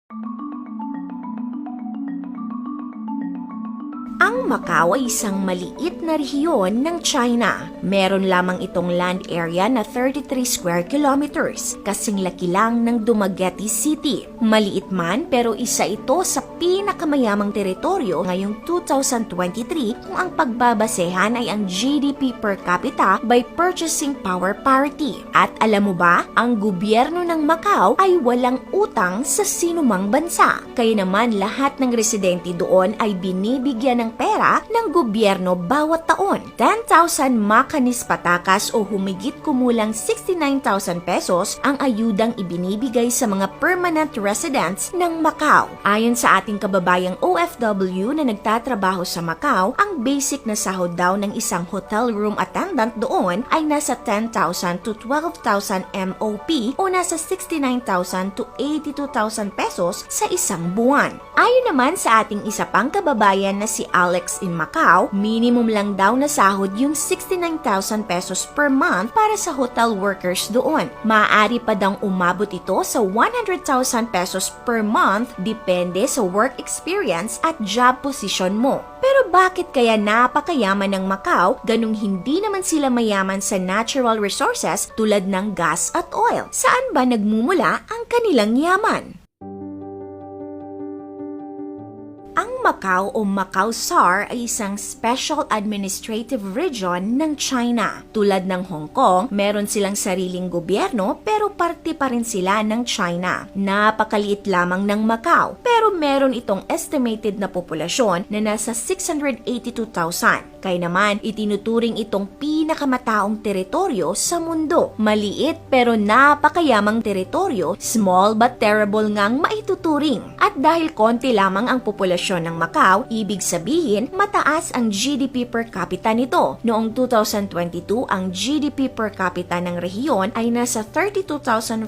Ang Macau ay isang maliit na rehiyon ng China. Meron lamang itong land area na 33 square kilometers, kasing laki lang ng Dumaguete City. Maliit man pero isa ito sa pinakamayamang teritoryo ngayong 2023 kung ang pagbabasehan ay ang GDP per capita by purchasing power parity. At alam mo ba, ang gobyerno ng Macau ay walang utang sa sinumang bansa. Kaya naman lahat ng residente doon ay binibigyan ng pera ng gobyerno bawat taon. 10,000 makanis patakas o humigit kumulang 69,000 pesos ang ayudang ibinibigay sa mga permanent residents ng Macau. Ayon sa ating kababayang OFW na nagtatrabaho sa Macau, ang basic na sahod daw ng isang hotel room attendant doon ay nasa 10,000 to 12,000 MOP o nasa 69,000 to 82,000 pesos sa isang buwan. Ayon naman sa ating isa pang kababayan na si Alex in Macau, minimum lang daw na sahod yung 69,000 pesos per month para sa hotel workers doon. Maaari pa daw umabot ito sa 100,000 pesos per month depende sa work experience at job position mo. Pero bakit kaya napakayaman ng Macau, ganung hindi naman sila mayaman sa natural resources tulad ng gas at oil? Saan ba nagmumula ang kanilang yaman? Ang Macau o Macau SAR ay isang special administrative region ng China. Tulad ng Hong Kong, meron silang sariling gobyerno pero parte pa rin sila ng China. Napakaliit lamang ng Macau pero meron itong estimated na populasyon na nasa 682,000. Kaya naman, itinuturing itong pinakamataong teritoryo sa mundo. Maliit pero napakayamang teritoryo, small but terrible ngang maituturing. At dahil konti lamang ang populasyon ng Macau, ibig sabihin mataas ang GDP per capita nito. Noong 2022, ang GDP per capita ng rehiyon ay nasa $32,415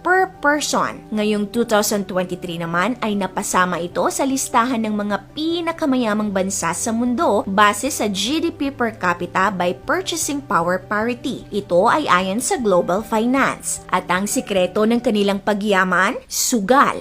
per person. Ngayong 2023 naman ay napasama ito sa listahan ng mga pinakamayamang bansa sa mundo base sa GDP per capita by purchasing power parity. Ito ay ayon sa Global Finance. At ang sikreto ng kanilang pagyaman, sugal.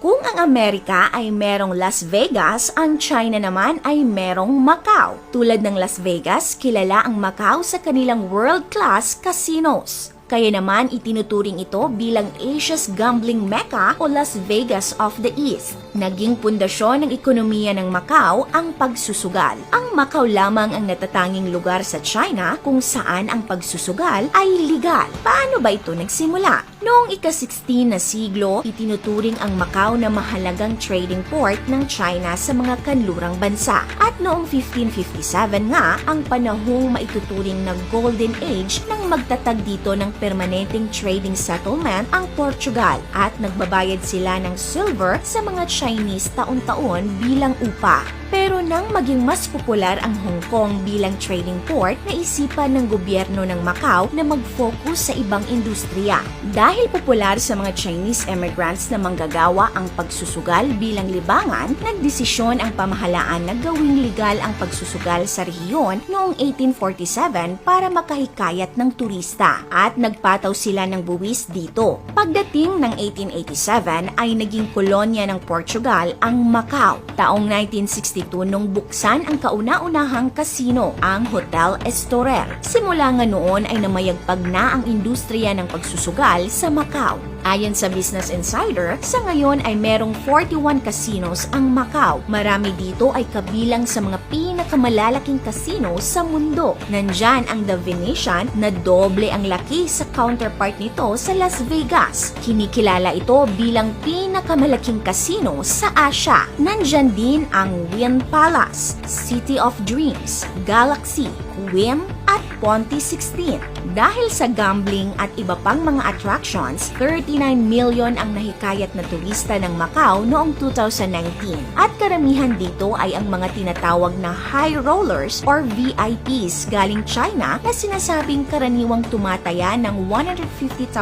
Kung ang Amerika ay merong Las Vegas, ang China naman ay merong Macau. Tulad ng Las Vegas, kilala ang Macau sa kanilang world-class casinos. Kaya naman itinuturing ito bilang Asia's gambling mecca o Las Vegas of the East. Naging pundasyon ng ekonomiya ng Macau ang pagsusugal. Ang Macau lamang ang natatanging lugar sa China kung saan ang pagsusugal ay legal. Paano ba ito nagsimula? Noong ika-16 na siglo, itinuturing ang Macau na mahalagang trading port ng China sa mga kanlurang bansa. At noong 1557 nga, ang panahong maituturing na golden age nang magtatag dito ng permanenteng trading settlement ang Portugal at nagbabayad sila ng silver sa mga Chinese taon-taon bilang upa. Pero nang maging mas popular ang Hong Kong bilang trading port, naisipan ng gobyerno ng Macau na mag-focus sa ibang industriya. Dahil popular sa mga Chinese immigrants na manggagawa ang pagsusugal bilang libangan, nagdesisyon ang pamahalaan na gawing legal ang pagsusugal sa rehiyon noong 1847 para makahikayat ng turista at nagpataw sila ng buwis dito. Pagdating ng 1887 ay naging kolonya ng Portugal ang Macau. Taong 1962 nung buksan ang kauna-unahang kasino, ang Hotel Estoril. Simula nga noon ay namayagpag na ang industriya ng pagsusugal sa Macau. Ayon sa Business Insider, sa ngayon ay merong 41 casinos ang Macau. Marami dito ay kabilang sa mga pinakamalalaking casino sa mundo. Nandyan ang The Venetian na doble ang laki sa counterpart nito sa Las Vegas. Kinikilala ito bilang pinakamalaking casino sa Asia. Nandyan din ang Wynn Palace, City of Dreams, Galaxy, Wynn at Ponte 16. Dahil sa gambling at iba pang mga attractions, 39 million ang nahikayat na turista ng Macau noong 2019. At karamihan dito ay ang mga tinatawag na high rollers or VIPs galing China na sinasabing karaniwang tumataya ng $150,000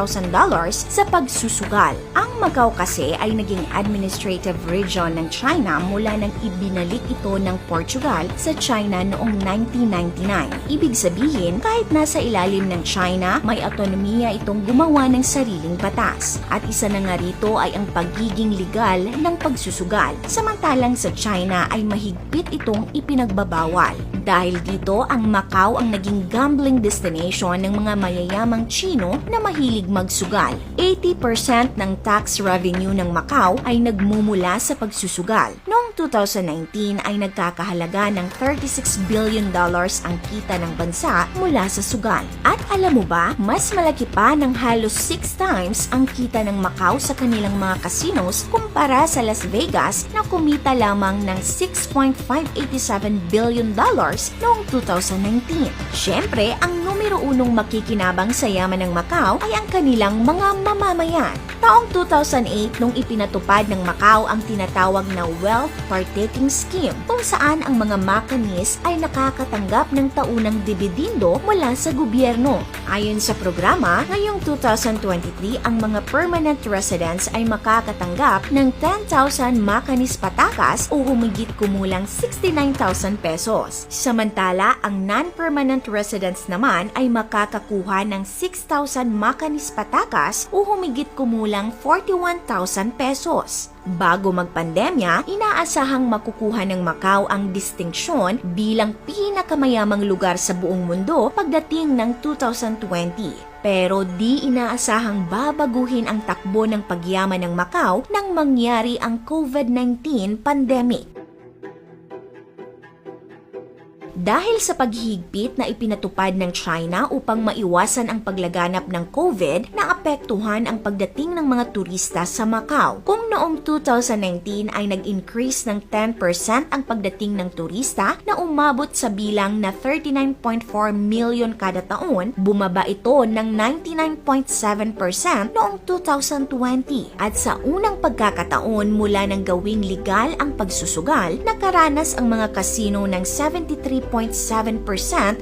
sa pagsusugal. Ang Macau kasi ay naging administrative region ng China mula nang ibinalik ito ng Portugal sa China noong 1999. Ibig sabihin, sabihin kahit nasa ilalim ng China, may autonomiya itong gumawa ng sariling batas. At isa na nga rito ay ang pagiging legal ng pagsusugal. Samantalang sa China ay mahigpit itong ipinagbabawal. Dahil dito, ang Macau ang naging gambling destination ng mga mayayamang Chino na mahilig magsugal. 80% ng tax revenue ng Macau ay nagmumula sa pagsusugal. Noong 2019 ay nagkakahalaga ng $36 billion ang kita ng bansa mula sa sugal. At alam mo ba, mas malaki pa ng halos 6 times ang kita ng Macau sa kanilang mga casinos kumpara sa Las Vegas na kumita lamang ng $6.587 billion noong 2019. Siyempre, ang numero unong makikinabang sa yaman ng Macau ay ang kanilang mga mamamayan. Taong 2008 nung ipinatupad ng Macau ang tinatawag na Wealth Partaking Scheme kung saan ang mga Macanese ay nakakatanggap ng taunang dibidindo mula sa gobyerno. Ayon sa programa, ngayong 2023 ang mga permanent residents ay makakatanggap ng 10,000 Macanese patakas o humigit kumulang 69,000 pesos. Samantala, ang non-permanent residents naman ay makakakuha ng 6,000 Macanese patakas o humigit kumulang 41,000 pesos. Bago magpandemya, inaasahang makukuha ng Macau ang distinksyon bilang pinakamayamang lugar sa buong mundo pagdating ng 2020. Pero di inaasahang babaguhin ang takbo ng pagyaman ng Macau nang mangyari ang COVID-19 pandemic. Dahil sa paghihigpit na ipinatupad ng China upang maiwasan ang paglaganap ng COVID, naapektuhan ang pagdating ng mga turista sa Macau. Kung noong 2019 ay nag-increase ng 10% ang pagdating ng turista na umabot sa bilang na 39.4 million kada taon, bumaba ito ng 99.7% noong 2020. At sa unang pagkakataon mula nang gawing legal ang pagsusugal, nakaranas ang mga kasino ng 73.7%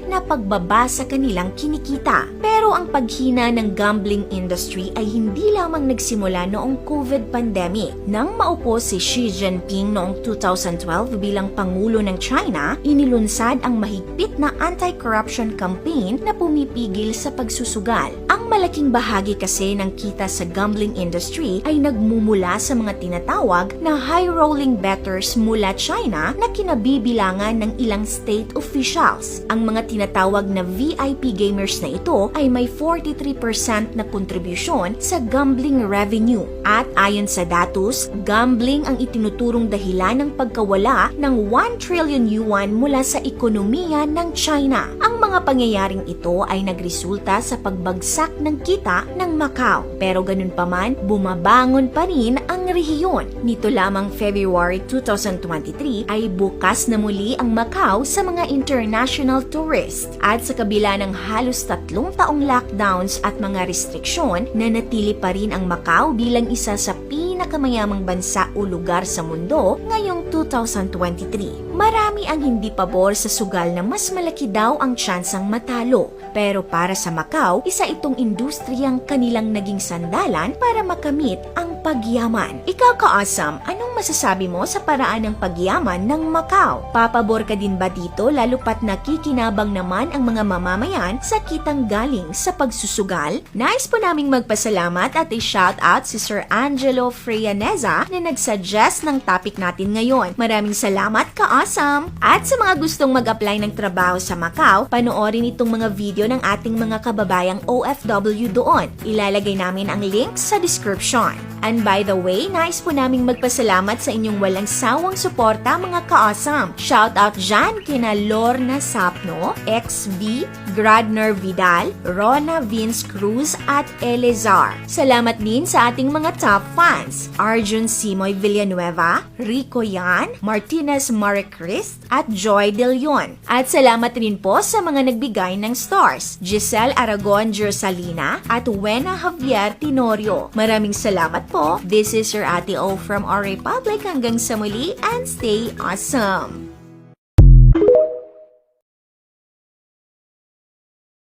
na pagbaba sa kanilang kinikita. Pero ang paghina ng gambling industry ay hindi lamang nagsimula noong COVID pandemic. Nang maupo si Xi Jinping noong 2012 bilang Pangulo ng China, inilunsad ang mahigpit na anti-corruption campaign na pumipigil sa pagsusugal. Ang malaking bahagi kasi ng kita sa gambling industry ay nagmumula sa mga tinatawag na high-rolling bettors mula China na kinabibilangan ng ilang state officials. Ang mga tinatawag na VIP gamers na ito ay may 43% na kontribusyon sa gambling revenue. At ayon sa datos, gambling ang itinuturong dahilan ng pagkawala ng 1 trillion yuan mula sa ekonomiya ng China. Ang mga pangyayaring ito ay nagresulta sa pagbagsak ng kita ng Macau. Pero ganun pa man, bumabangon pa rin ang rehiyon. Nito lamang February 2023 ay bukas na muli ang Macau sa mga international tourists. At sa kabila ng halos 3 taong lockdowns at mga restriksyon, nanatili pa rin ang Macau bilang isa sa pinakamayamang bansa o lugar sa mundo ngayong 2023. Marami ang hindi pabor sa sugal na mas malaki daw ang tsansang matalo. Pero para sa Macau, isa itong industriyang kanilang naging sandalan para makamit ang pagyaman. Ikaw ka-awesome, anong masasabi mo sa paraan ng pagyaman ng Macau? Papabor ka din ba dito lalo pat nakikinabang naman ang mga mamamayan sa kitang galing sa pagsusugal? Nais po naming magpasalamat at i-shout out si Sir Angelo Freyaneza na nagsuggest ng topic natin ngayon. Maraming salamat ka-awesome! At sa mga gustong mag-apply ng trabaho sa Macau, panoorin itong mga video ng ating mga kababayang OFW doon. Ilalagay namin ang link sa description. And by the way, nais po naming magpasalamat sa inyong walang sawang suporta mga ka-awesome. Shout out dyan kina Lorna Sapno, XV, Gradner Vidal, Rona Vince Cruz at Elezar. Salamat din sa ating mga top fans, Arjun Simoy Villanueva, Rico Yan, Martinez Maricris at Joy De Leon. At salamat rin po sa mga nagbigay ng stars, Giselle Aragon Jersalina at Wena Javier Tenorio. Maraming salamat po. This is your Ate O from our Republic. Hanggang sa muli and stay awesome!